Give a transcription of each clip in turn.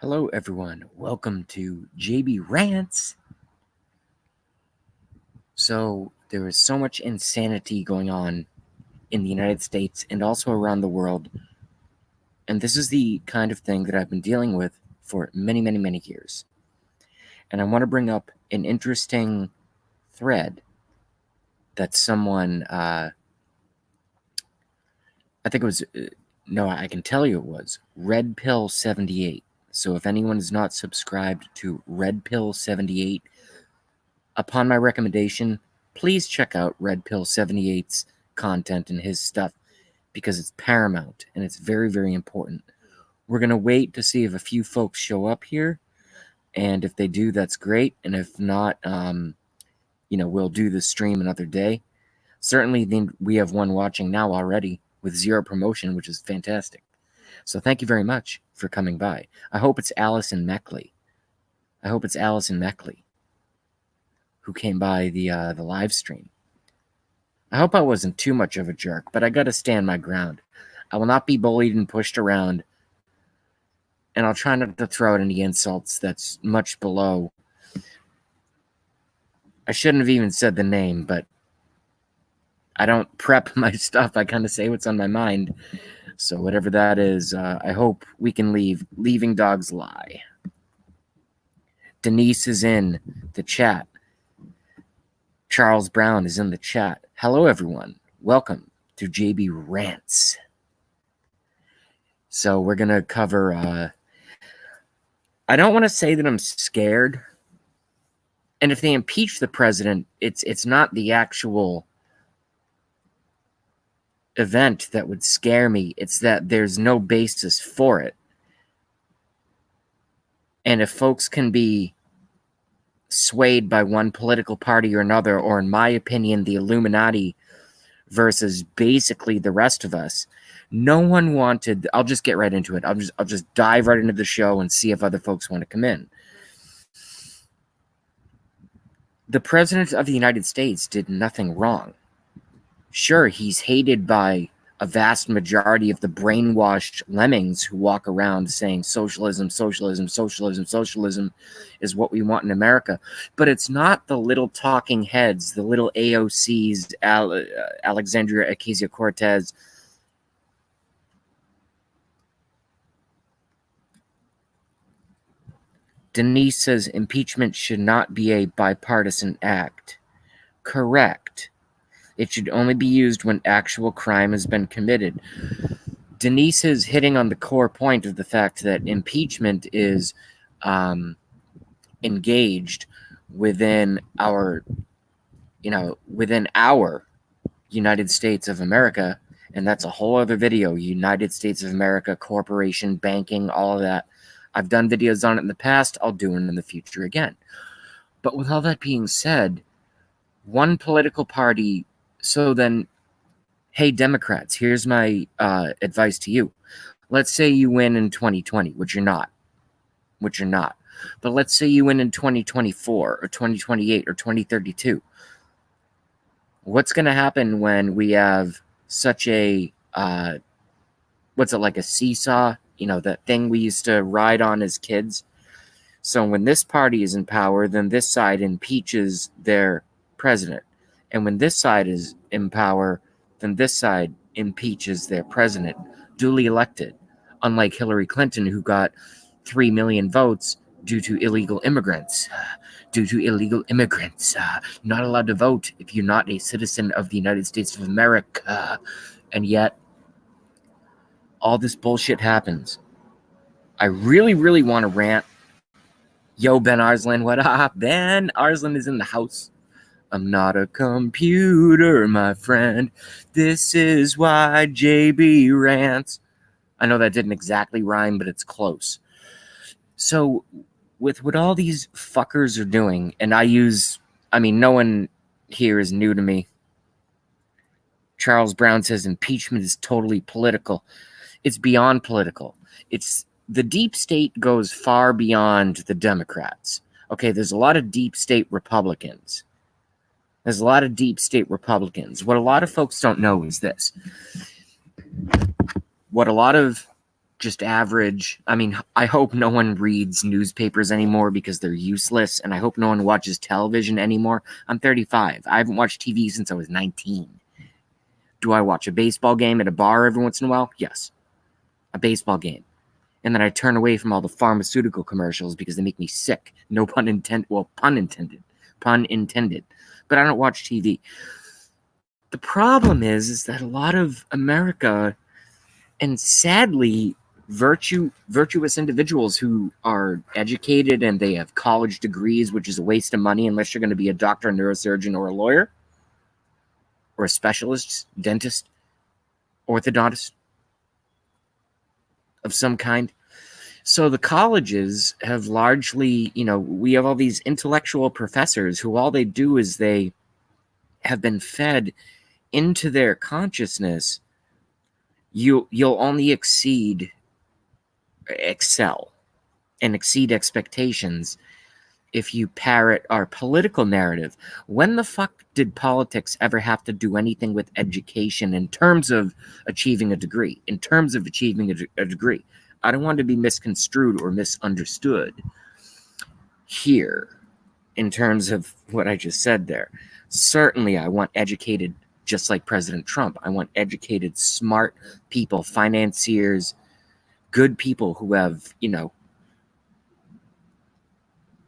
Hello, everyone. Welcome to JB Rants. So, there is so much insanity going on in the United States and also around the world. And this is the kind of thing that I've been dealing with for many years. And I want to bring up an interesting thread that someone, I think it was, no, I can tell you it was Red Pill 78. So if anyone is not subscribed to Red Pill 78, upon my recommendation, please check out Red Pill 78's content and his stuff because it's paramount and it's very important. We're going to wait to see if a few folks show up here, and if they do, that's great, and if not, we'll do the stream another day. Certainly, we have one watching now already with zero promotion, which is fantastic. So thank you very much for coming by. I hope it's Allison Meckley. Who came by the live stream. I hope I wasn't too much of a jerk, but I gotta stand my ground. I will not be bullied and pushed around, and I'll try not to throw out any insults that's much below. I shouldn't have even said the name, but I don't prep my stuff. I kind of say what's on my mind. So whatever that is, I hope we can leave. Leaving dogs lie. Denise is in the chat. Charles Brown is in the chat. Hello, everyone. Welcome to JB Rants. So we're going to cover... I don't want to say that I'm scared. And if they impeach the president, it's not the actual event that would scare me. It's that there's no basis for it. And if folks can be swayed by one political party or another, or in my opinion, the Illuminati versus basically the rest of us, no one wanted... I'll just get right into it. I'll just dive right into the show and see if other folks want to come in. The President of the United States did nothing wrong. Sure, he's hated by a vast majority of the brainwashed lemmings who walk around saying socialism is what we want in America. But it's not the little talking heads, the little AOCs, Alexandria Ocasio-Cortez. Denise says impeachment should not be a bipartisan act. Correct. It should only be used when actual crime has been committed. Denise is hitting on the core point of the fact that impeachment is engaged within our United States of America, and that's a whole other video. United States of America, corporation, banking, all of that. I've done videos on it in the past. I'll do it in the future again. But with all that being said, one political party... So then, hey, Democrats, here's my advice to you. Let's say you win in 2020, which you're not. But let's say you win in 2024 or 2028 or 2032. What's going to happen when we have such a, what's it, like a seesaw? That thing we used to ride on as kids. So when this party is in power, then this side impeaches their president. And when this side is in power, then this side impeaches their president, duly elected, unlike Hillary Clinton, who got 3 million votes due to illegal immigrants. Not allowed to vote if you're not a citizen of the United States of America. And yet, all this bullshit happens. I really want to rant. Yo, Ben Arslan, what up? Ben Arslan is in the house. I'm not a computer, my friend. This is why JB rants. I know that didn't exactly rhyme, but it's close. So, with what all these fuckers are doing, and no one here is new to me. Charles Brown says impeachment is totally political. It's beyond political. The deep state goes far beyond the Democrats. Okay, there's a lot of deep state Republicans. What a lot of folks don't know is this. What a lot of just average. I mean, I hope no one reads newspapers anymore because they're useless, and I hope no one watches television anymore. I'm 35. I haven't watched TV since I was 19. Do I watch a baseball game at a bar every once in a while? Yes. A baseball game. And then I turn away from all the pharmaceutical commercials because they make me sick. No pun intended. Well, pun intended. Pun intended. But I don't watch TV. The problem is that a lot of America, and sadly, virtuous individuals who are educated and they have college degrees, which is a waste of money unless you're going to be a doctor, a neurosurgeon, or a lawyer, or a specialist, dentist, orthodontist of some kind. So the colleges have largely, we have all these intellectual professors who all they do is they have been fed into their consciousness. You'll only excel and exceed expectations if you parrot our political narrative. When the fuck did politics ever have to do anything with education in terms of achieving a degree? In terms of achieving a degree. I don't want to be misconstrued or misunderstood here in terms of what I just said there. Certainly, I want educated, just like President Trump. I want educated, smart people, financiers, good people who have,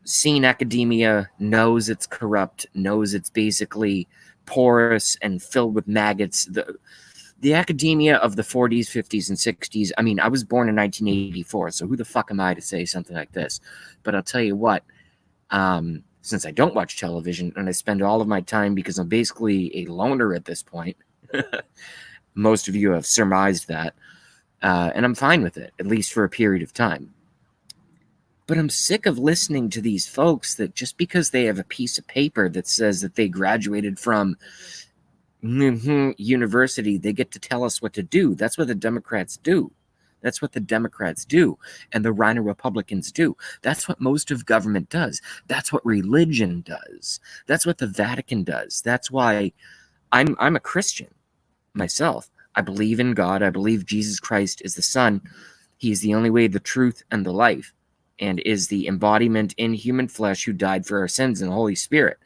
seen academia, knows it's corrupt, knows it's basically porous and filled with maggots. The academia of the 40s, 50s, and 60s. I mean, I was born in 1984, so who the fuck am I to say something like this? But I'll tell you what, since I don't watch television and I spend all of my time, because I'm basically a loner at this point, most of you have surmised that, and I'm fine with it, at least for a period of time. But I'm sick of listening to these folks that just because they have a piece of paper that says that they graduated from university, they get to tell us what to do. That's what the Democrats do. That's what the Democrats do. And the Rhino Republicans do. That's what most of government does. That's what religion does. That's what the Vatican does. That's why I'm a Christian myself. I believe in God. I believe Jesus Christ is the Son. He is the only way, the truth, and the life, and is the embodiment in human flesh who died for our sins, and the Holy Spirit.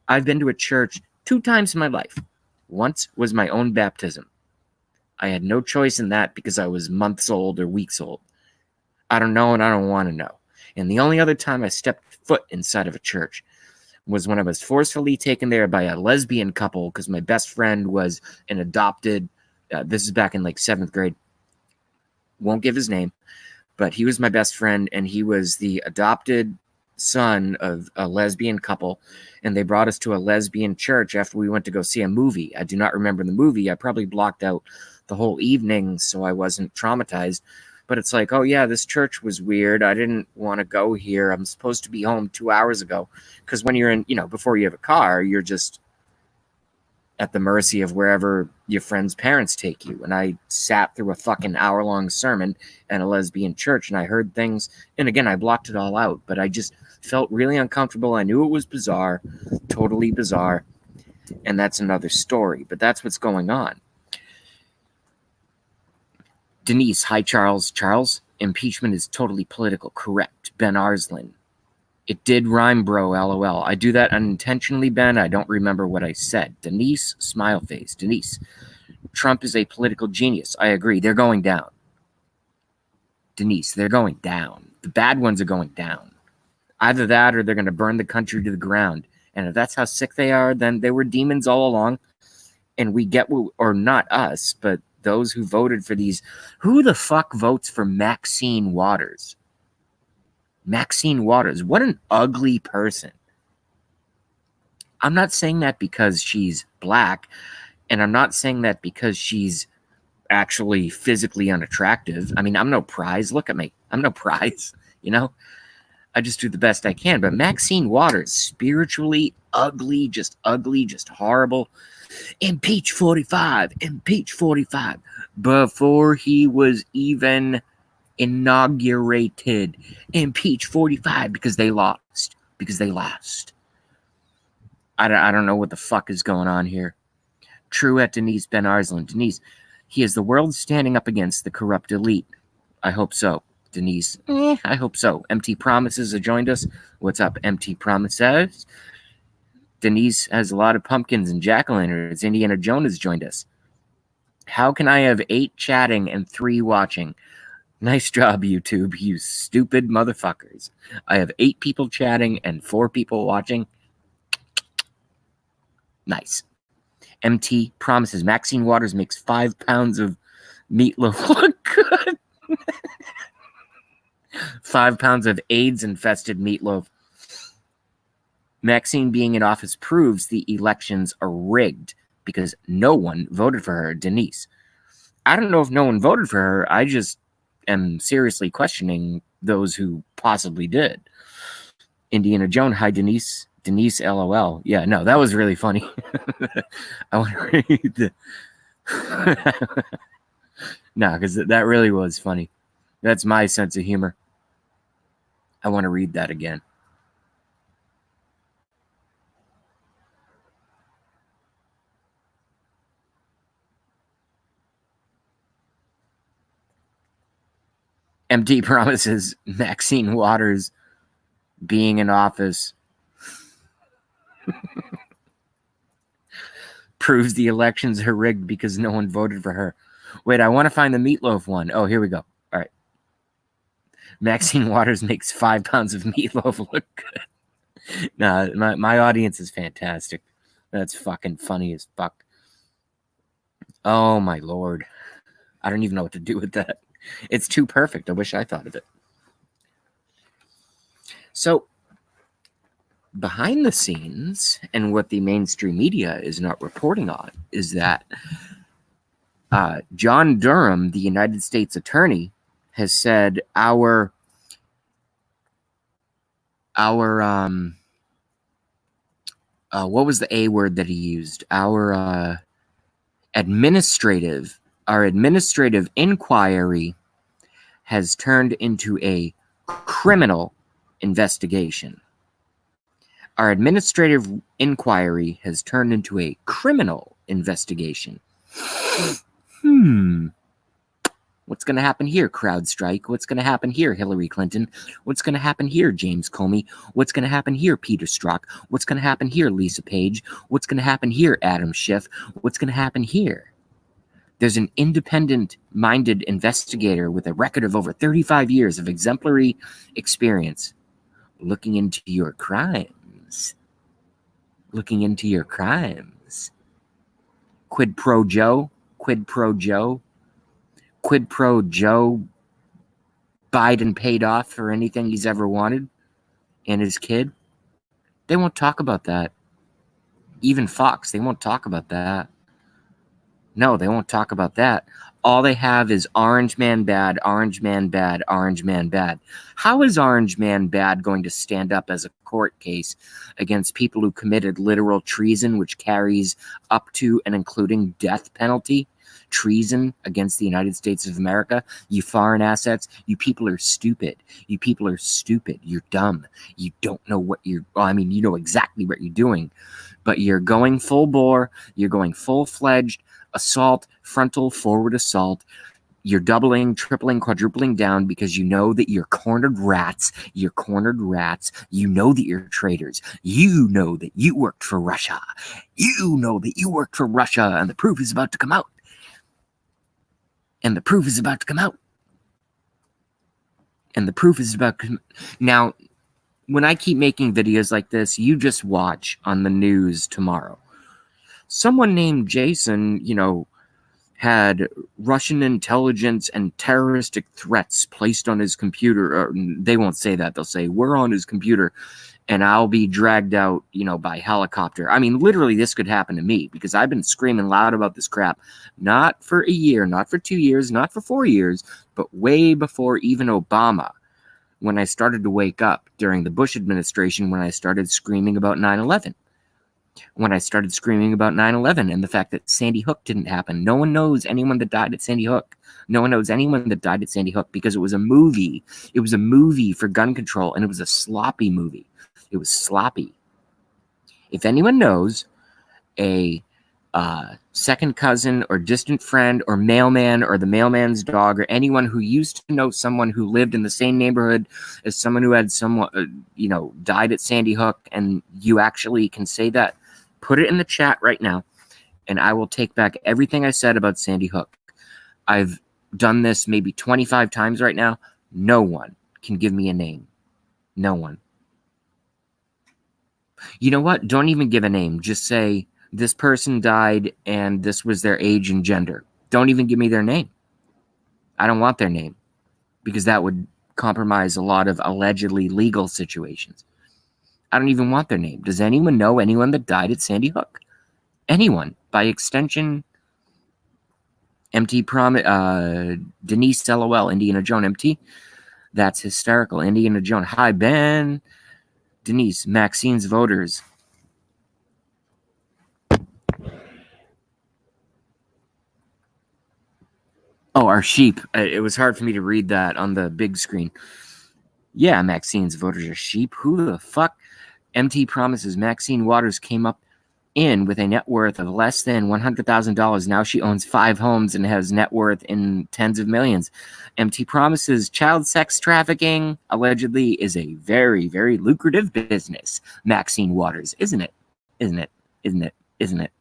I've been to a church 2 times in my life. Once was my own baptism. I had no choice in that because I was months old or weeks old. I don't know and I don't want to know. And the only other time I stepped foot inside of a church was when I was forcefully taken there by a lesbian couple because my best friend was an adopted, this is back in like 7th grade, won't give his name, but he was my best friend, and he was the adopted son of a lesbian couple, and they brought us to a lesbian church after we went to go see a movie. I do not remember the movie. I probably blocked out the whole evening so I wasn't traumatized, but it's like, oh yeah, this church was weird. I didn't want to go here. I'm supposed to be home 2 hours ago, because when you're in, before you have a car, you're just at the mercy of wherever your friend's parents take you. And I sat through a fucking hour-long sermon at a lesbian church, and I heard things, and again, I blocked it all out, but I just felt really uncomfortable. I knew it was bizarre, totally bizarre, and that's another story, but that's what's going on. Denise, hi, Charles. Charles, impeachment is totally political, correct. Ben Arslan, it did rhyme, bro, LOL. I do that unintentionally, Ben. I don't remember what I said. Denise, smile face. Denise, Trump is a political genius. I agree. They're going down. Denise, they're going down. The bad ones are going down. Either that or they're going to burn the country to the ground. And if that's how sick they are, then they were demons all along. And we get, or not us, but those who voted for these. Who the fuck votes for Maxine Waters? Maxine Waters, what an ugly person. I'm not saying that because she's black, and I'm not saying that because she's actually physically unattractive. I mean, I'm no prize. Look at me. I'm no prize, I just do the best I can. But Maxine Waters, spiritually ugly, just horrible. Impeach 45, impeach 45. Before he was even inaugurated. Impeach 45 because they lost. I don't know what the fuck is going on here. True at Denise Ben Arslan. Denise, he is the world standing up against the corrupt elite. I hope so. Denise, I hope so. MT Promises have joined us. What's up, MT Promises? Denise has a lot of pumpkins and jack-o'-lanterns. Indiana Jones has joined us. How can I have 8 chatting and 3 watching? Nice job, YouTube, you stupid motherfuckers. I have 8 people chatting and 4 people watching. Nice. MT Promises. Maxine Waters makes 5 pounds of meatloaf look good. 5 pounds of AIDS-infested meatloaf. Maxine being in office proves the elections are rigged because no one voted for her, Denise. I don't know if no one voted for her. I just am seriously questioning those who possibly did. Indiana Jones, hi, Denise. Denise, LOL. Yeah, no, that was really funny. I want to read the... No, because that really was funny. That's my sense of humor. I want to read that again. MT Promises Maxine Waters being in office proves the elections are rigged because no one voted for her. Wait, I want to find the meatloaf one. Oh, here we go. All right. Maxine Waters makes 5 pounds of meatloaf look good. Nah, my audience is fantastic. That's fucking funny as fuck. Oh, my Lord. I don't even know what to do with that. It's too perfect. I wish I thought of it. So, behind the scenes, and what the mainstream media is not reporting on, is that John Durham, the United States attorney, has said our what was the A word that he used? Our administrative inquiry has turned into a criminal investigation. Our administrative inquiry has turned into a criminal investigation. What's going to happen here, CrowdStrike? What's going to happen here, Hillary Clinton? What's going to happen here, James Comey? What's going to happen here, Peter Strzok? What's going to happen here, Lisa Page? What's going to happen here, Adam Schiff? What's going to happen here? There's an independent-minded investigator with a record of over 35 years of exemplary experience looking into your crimes. Looking into your crimes. Quid pro Joe? Quid pro Joe? Quid pro Joe Biden paid off for anything he's ever wanted and his kid? They won't talk about that. Even Fox, they won't talk about that. No, they won't talk about that. All they have is Orange Man bad, Orange Man bad, Orange Man bad. How is Orange Man bad going to stand up as a court case against people who committed literal treason, which carries up to and including death penalty? Treason against the United States of America? You foreign assets, you people are stupid. You people are stupid. You're dumb. You don't know what you're... Well, I mean, you know exactly what you're doing, but you're going full bore. You're going full-fledged assault, frontal forward assault. You're doubling, tripling, quadrupling down because you know that you're cornered rats. You're cornered rats. You know that you're traitors. You know that you worked for Russia. You know that you worked for Russia, and the proof is about to come out. And the proof is about to come out. And the proof is about to come... Now, when I keep making videos like this, you just watch on the news tomorrow. Someone named Jason, had Russian intelligence and terroristic threats placed on his computer. Or they won't say that. They'll say, we're on his computer, and I'll be dragged out, by helicopter. I mean, literally, this could happen to me because I've been screaming loud about this crap, not for a year, not for 2 years, not for 4 years, but way before even Obama, when I started to wake up during the Bush administration, when I started screaming about 9/11. When I started screaming about 9/11 and the fact that Sandy Hook didn't happen. No one knows anyone that died at Sandy Hook. No one knows anyone that died at Sandy Hook because it was a movie. It was a movie for gun control, and it was a sloppy movie. It was sloppy. If anyone knows a second cousin or distant friend or mailman or the mailman's dog or anyone who used to know someone who lived in the same neighborhood as someone who had someone, died at Sandy Hook, and you actually can say that, put it in the chat right now, and I will take back everything I said about Sandy Hook. I've done this maybe 25 times right now. No one can give me a name. No one. You know what? Don't even give a name. Just say, this person died and this was their age and gender. Don't even give me their name. I don't want their name, because that would compromise a lot of allegedly legal situations. I don't even want their name. Does anyone know anyone that died at Sandy Hook? Anyone. By extension, Denise LOL, Indiana Jones MT. That's hysterical. Indiana Jones. Hi, Ben. Denise, Maxine's voters. Oh, our sheep. It was hard for me to read that on the big screen. Yeah, Maxine's voters are sheep. Who the fuck? MT promises Maxine Waters came up in with a net worth of less than $100,000. Now she owns 5 homes and has net worth in tens of millions. MT promises child sex trafficking allegedly is a very, very lucrative business. Maxine Waters, isn't it? Isn't it? Isn't it? Isn't it?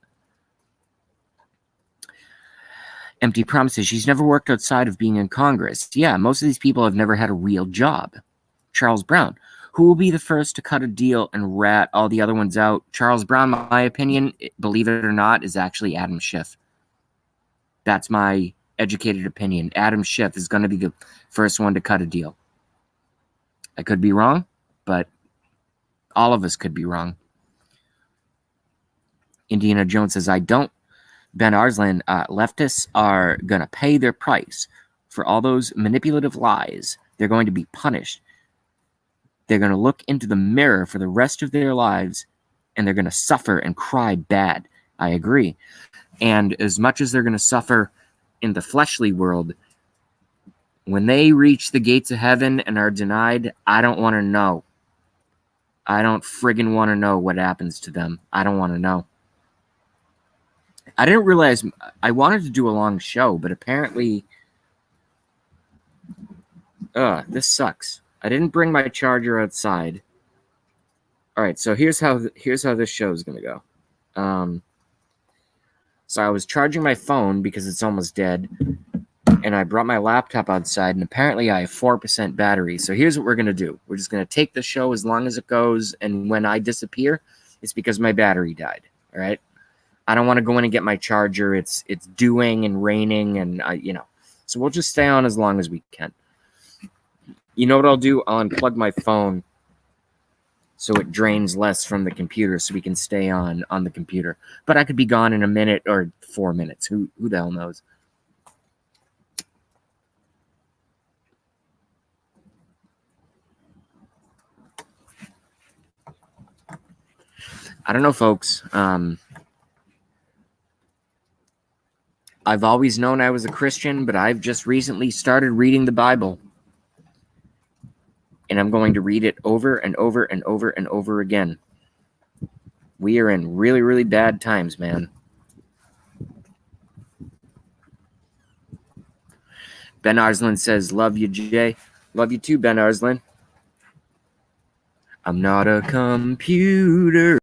MT promises she's never worked outside of being in Congress. Yeah, most of these people have never had a real job. Charles Brown, who will be the first to cut a deal and rat all the other ones out? Charles Brown, my opinion, believe it or not, is actually Adam Schiff. That's my educated opinion. Adam Schiff is going to be the first one to cut a deal. I could be wrong, but all of us could be wrong. Indiana Jones says, I don't. Ben Arslan, leftists are going to pay their price for all those manipulative lies. They're going to be punished. They're going to look into the mirror for the rest of their lives, and they're going to suffer and cry bad. I agree. And as much as they're going to suffer in the fleshly world, when they reach the gates of heaven and are denied, I don't want to know. I don't friggin' want to know what happens to them. I don't want to know. I didn't realize I wanted to do a long show, but apparently, this sucks. I didn't bring my charger outside. All right, so here's how this show is gonna go. So I was charging my phone because it's almost dead, and I brought my laptop outside, and apparently I have 4% battery. So here's what we're gonna do. We're just gonna take the show as long as it goes, and when I disappear, it's because my battery died. All right. I don't want to go in and get my charger. It's dewing and raining, and so we'll just stay on as long as we can. You know what I'll do? I'll unplug my phone so it drains less from the computer, so we can stay on the computer. But I could be gone in a minute or 4 minutes. Who the hell knows? I don't know, folks. I've always known I was a Christian, but I've just recently started reading the Bible. And I'm going to read it over and over and over and over again. We are in really, really bad times, man. Ben Arslan says, love you, Jay. Love you too, Ben Arslan. I'm not a computer.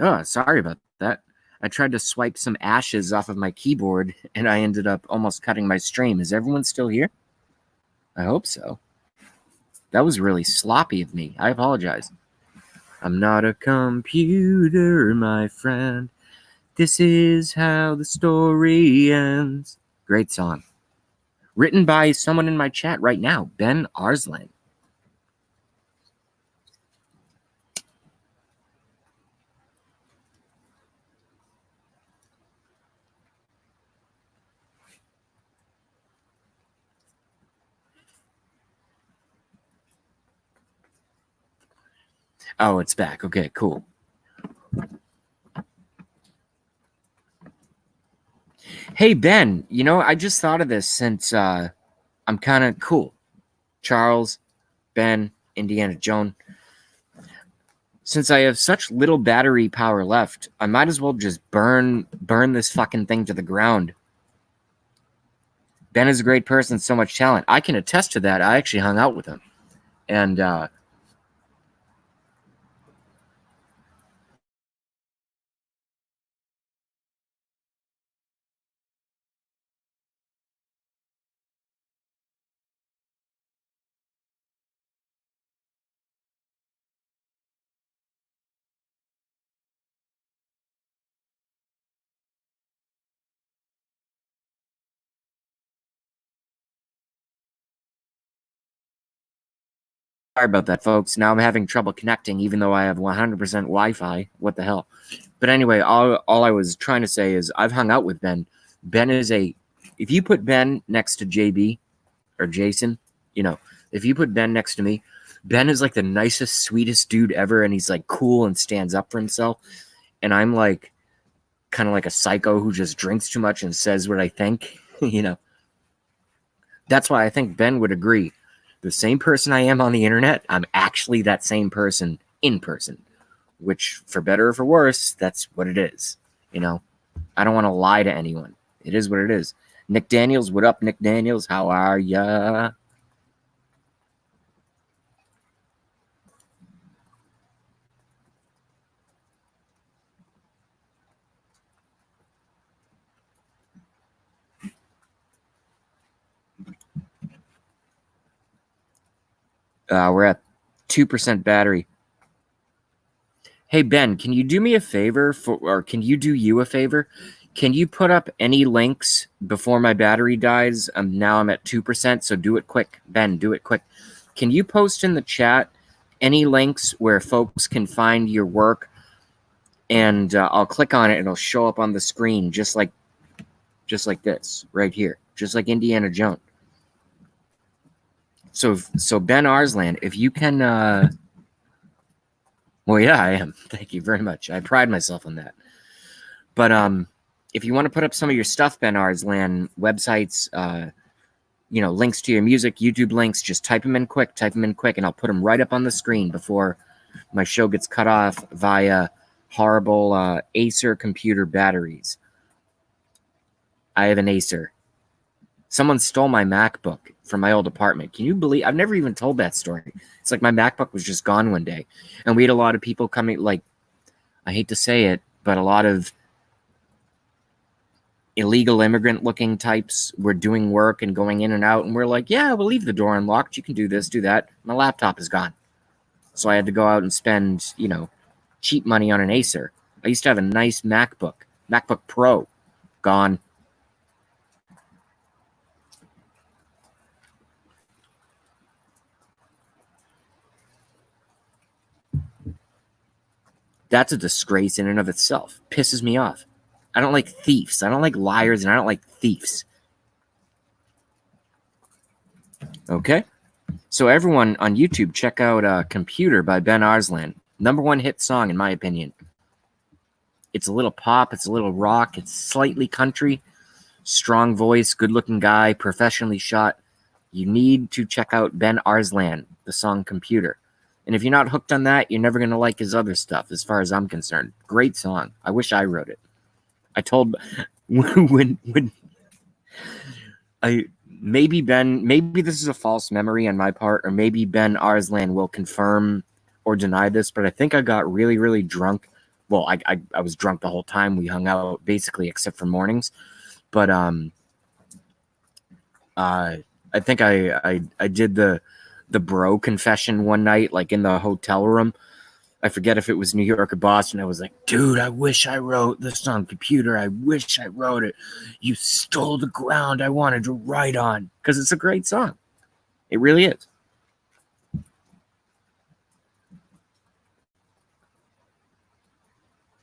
Oh, sorry about that. I tried to swipe some ashes off of my keyboard, and I ended up almost cutting my stream. Is everyone still here? I hope so. That was really sloppy of me. I apologize. I'm not a computer, my friend. This is how the story ends. Great song. Written by someone in my chat right now, Ben Arslan. Oh, it's back. Okay, cool. Hey, Ben, I just thought of this since I'm kind of cool. Charles, Ben, Indiana Jones. Since I have such little battery power left, I might as well just burn this fucking thing to the ground. Ben is a great person, so much talent. I can attest to that. I actually hung out with him. And sorry about that, folks. Now I'm having trouble connecting, even though I have 100% Wi-Fi. What the hell? But anyway, all I was trying to say is I've hung out with Ben. Ben is if you put Ben next to JB or Jason, if you put Ben next to me, Ben is like the nicest, sweetest dude ever, and he's like cool and stands up for himself. And I'm like kind of like a psycho who just drinks too much and says what I think. That's why I think Ben would agree. The same person I am on the internet, I'm actually that same person in person, which for better or for worse, that's what it is. I don't want to lie to anyone. It is what it is. Nick Daniels, what up, Nick Daniels? How are ya? We're at 2% battery. Hey, Ben, can you do me a favor or can you do you a favor? Can you put up any links before my battery dies? Now I'm at 2%, so do it quick. Ben, do it quick. Can you post in the chat any links where folks can find your work? And I'll click on it and it'll show up on the screen just like this right here, just like Indiana Jones. So Ben Arslan, if you can, well, yeah, I am. Thank you very much. I pride myself on that. But if you want to put up some of your stuff, Ben Arslan, websites, links to your music, YouTube links, just type them in quick, and I'll put them right up on the screen before my show gets cut off via horrible Acer computer batteries. I have an Acer. Someone stole my MacBook from my old apartment. Can you believe? I've never even told that story. It's like my MacBook was just gone one day. And we had a lot of people coming, like, I hate to say it, but a lot of illegal immigrant-looking types were doing work and going in and out. And we're like, yeah, we'll leave the door unlocked. You can do this, do that. My laptop is gone. So I had to go out and spend, cheap money on an Acer. I used to have a nice MacBook Pro. Gone. That's a disgrace in and of itself. Pisses me off. I don't like thieves. I don't like liars, and I don't like thieves. Okay? So everyone on YouTube, check out Computer by Ben Arslan. #1 hit song, in my opinion. It's a little pop. It's a little rock. It's slightly country. Strong voice, good-looking guy, professionally shot. You need to check out Ben Arslan, the song Computer. And if you're not hooked on that, you're never going to like his other stuff, as far as I'm concerned. Great song. I wish I wrote it. I told when maybe this is a false memory on my part, or maybe Ben Arslan will confirm or deny this, but I think I got really, really drunk. Well, I was drunk the whole time we hung out, basically, except for mornings. But I think I did the bro confession one night, like in the hotel room. I forget if it was New York or Boston. I was like, dude, I wish I wrote this on Computer. I wish I wrote it. You stole the ground I wanted to write on. Because it's a great song. It really is.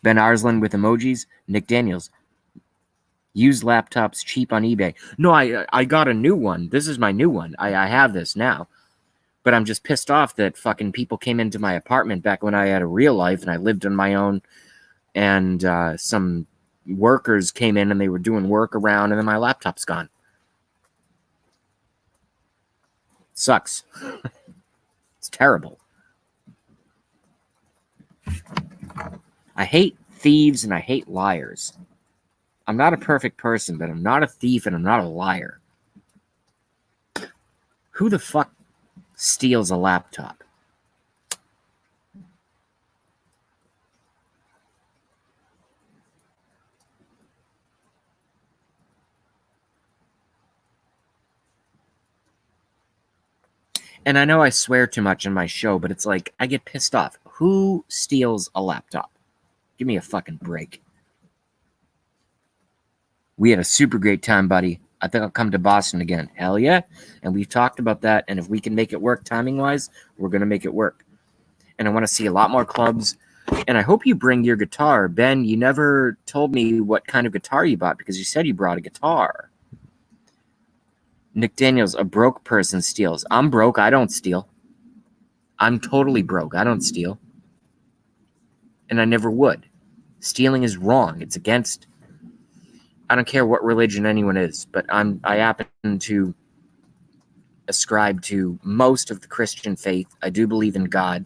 Ben Arslan with emojis. Nick Daniels. Used laptops cheap on eBay. No, I got a new one. This is my new one. I have this now. But I'm just pissed off that fucking people came into my apartment back when I had a real life and I lived on my own, and some workers came in and they were doing work around, and then my laptop's gone. Sucks. It's terrible. I hate thieves and I hate liars. I'm not a perfect person, but I'm not a thief and I'm not a liar. Who the fuck steals a laptop? And I know I swear too much in my show, but it's like, I get pissed off. Who steals a laptop? Give me a fucking break. We had a super great time, buddy. I think I'll come to Boston again. Hell yeah. And we've talked about that. And if we can make it work timing-wise, we're going to make it work. And I want to see a lot more clubs. And I hope you bring your guitar. Ben, you never told me what kind of guitar you bought because you said you brought a guitar. Nick Daniels, a broke person steals. I'm broke. I don't steal. I'm totally broke. I don't steal. And I never would. Stealing is wrong. It's against... I don't care what religion anyone is, but I happen to ascribe to most of the Christian faith. I do believe in God.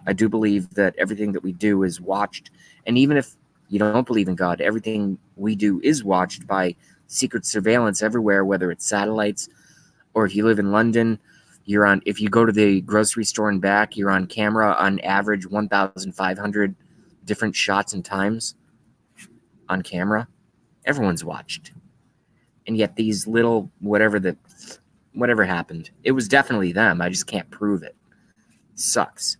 I do believe that everything that we do is watched. And even if you don't believe in God, everything we do is watched by secret surveillance everywhere, whether it's satellites or if you live in London, if you go to the grocery store and back, you're on camera on average 1,500 different shots and times on camera. Everyone's watched. And yet these little whatever happened, it was definitely them. I just can't prove it. Sucks.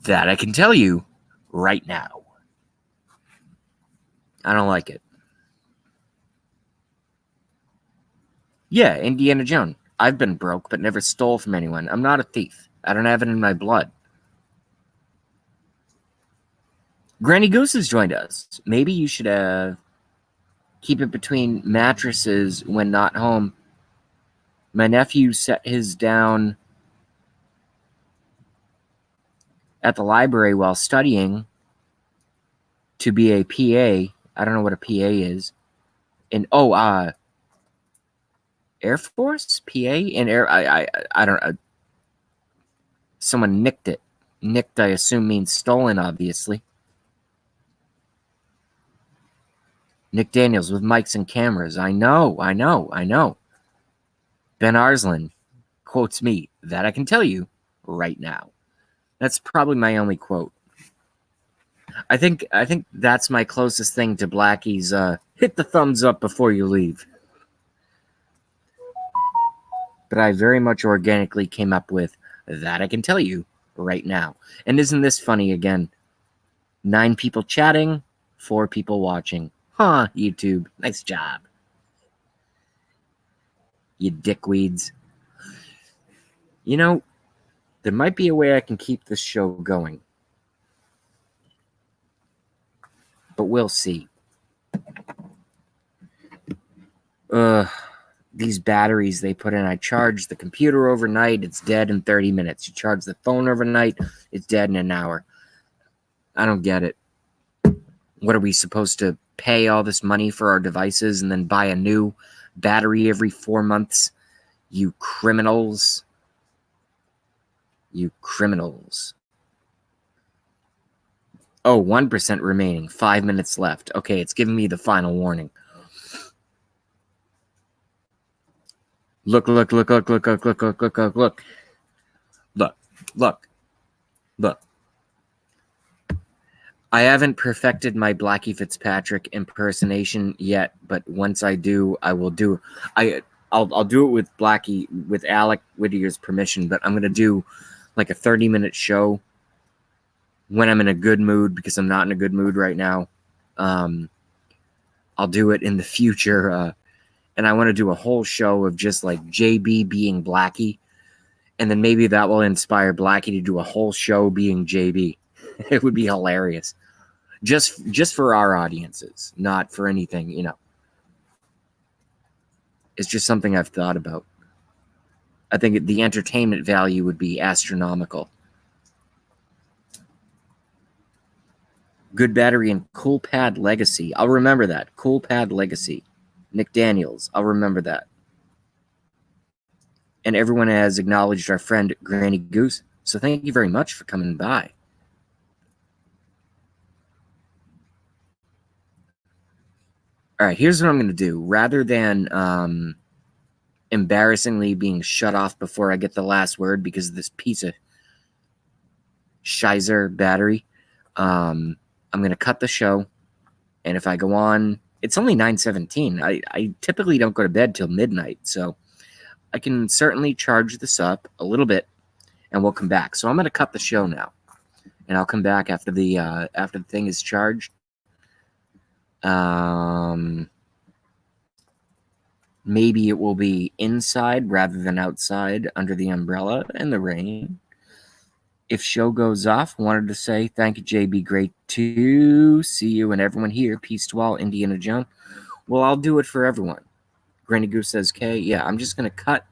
That I can tell you right now. I don't like it. Yeah, Indiana Jones. I've been broke but never stole from anyone. I'm not a thief. I don't have it in my blood. Granny Goose has joined us. Maybe you should keep it between mattresses when not home. My nephew set his down at the library while studying to be a PA. I don't know what a PA is. And Air Force PA and Air. I don't know. Someone nicked it. Nicked, I assume, means stolen, obviously. Nick Daniels with mics and cameras. I know. Ben Arslan quotes me. That I can tell you right now. That's probably my only quote. I think that's my closest thing to Blackie's hit the thumbs up before you leave. But I very much organically came up with that I can tell you right now. And isn't this funny again? 9 people chatting, 4 people watching. Huh, YouTube. Nice job. You dickweeds. You know, there might be a way I can keep this show going. But we'll see. These batteries they put in, I charge the computer overnight, it's dead in 30 minutes. You charge the phone overnight, it's dead in an hour. I don't get it. What are we supposed to pay all this money for our devices and then buy a new battery every 4 months? You criminals. You criminals. Oh, 1% remaining. 5 minutes left. Okay, it's giving me the final warning. Look. I haven't perfected my Blackie Fitzpatrick impersonation yet, but once I do, I will do. I'll do it with Blackie, with Alec Whittier's permission, but I'm gonna do like a 30-minute show when I'm in a good mood, because I'm not in a good mood right now. I'll do it in the future, and I want to do a whole show of just like JB being Blackie, and then maybe that will inspire Blackie to do a whole show being JB. It would be hilarious. Just for our audiences, not for anything, you know. It's just something I've thought about. I think the entertainment value would be astronomical. Good battery and Cool Pad Legacy. I'll remember that. Cool Pad Legacy. Nick Daniels. I'll remember that. And everyone has acknowledged our friend Granny Goose. So thank you very much for coming by. All right, here's what I'm going to do. Rather than embarrassingly being shut off before I get the last word because of this piece of shizer battery, I'm going to cut the show. And if I go on, it's only 9:17. I typically don't go to bed till midnight, so I can certainly charge this up a little bit, and we'll come back. So I'm going to cut the show now, and I'll come back after the thing is charged. Maybe it will be inside rather than outside under the umbrella in the rain. If show goes off, wanted to say thank you, JB. Great to see you and everyone here. Peace to all, Indiana Jones. Well, I'll do it for everyone. Granny Goose says, K. Yeah, I'm just going to cut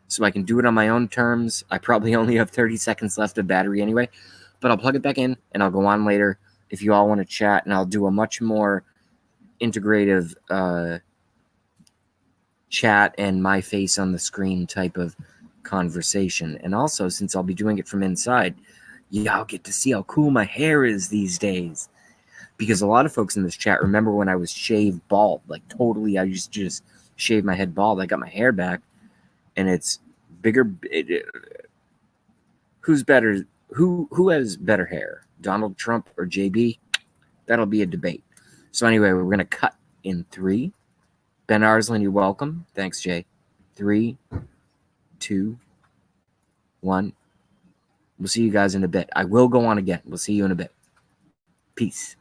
so I can do it on my own terms. I probably only have 30 seconds left of battery anyway, but I'll plug it back in and I'll go on later if you all want to chat, and I'll do a much more integrative chat and my face on the screen type of conversation. And also, since I'll be doing it from inside, y'all get to see how cool my hair is these days. Because a lot of folks in this chat remember when I was shaved bald, like totally, I used to just shave my head bald. I got my hair back, and it's bigger. Who's better? Who has better hair, Donald Trump or JB? That'll be a debate. So anyway, we're gonna cut in 3. Ben Arslan, you're welcome. Thanks, Jay. 3, 2, 1. We'll see you guys in a bit. I will go on again. We'll see you in a bit. Peace.